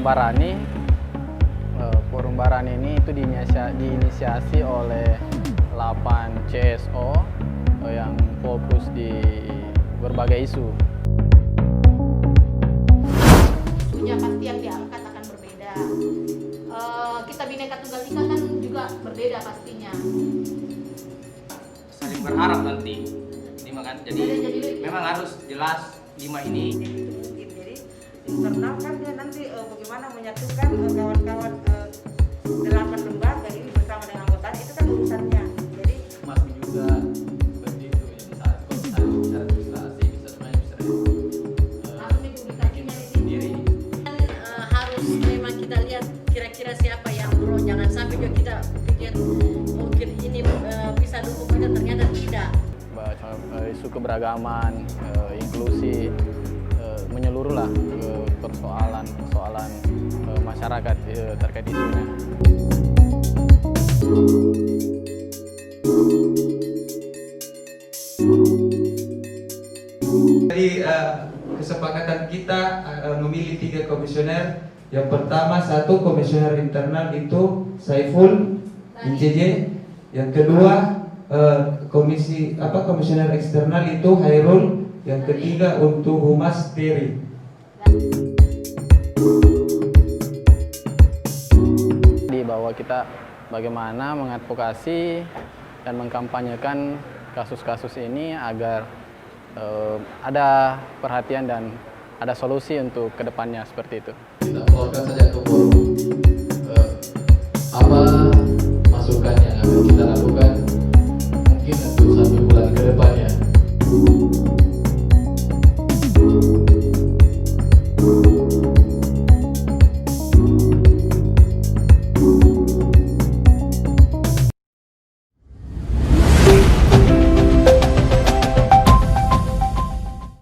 Forum Barani. Forum Barani ini itu diinisiasi oleh 8 CSO yang fokus di berbagai isu. Isunya pasti yang diangkat akan berbeda. Kita Bhinneka Tunggal Ika kan juga berbeda pastinya. Saling berharap nanti, jadi memang harus jelas 5 ini. Jadi internal kan dia nanti bagaimana menyatukan kawan-kawan 8 lembaga ini bersama dengan anggota itu kan urusannya. Jadi masih juga seperti itu ya, saat administrasi bisa semuanya bisa Harus dipublikasinya di sini. sendiri. Harus memang kita lihat kira-kira siapa yang pro, jangan sampai juga kita pikir mungkin ini bisa dukung pada ternyata tidak. Isu keberagaman, inklusi, menyeluruh lah persoalan masyarakat terkait isunya. Jadi kesepakatan kita memilih 3 komisioner. Yang pertama 1 komisioner internal itu Saiful ICJ. Yang kedua komisioner eksternal itu Hairul. Yang ketiga untuk Humas Terry. Bahwa kita bagaimana mengadvokasi dan mengkampanyekan kasus-kasus ini agar ada perhatian dan ada solusi untuk kedepannya seperti itu. Kita keluarkan saja ke forum apa masukan yang akan kita lakukan mungkin untuk 1 bulan ke depan.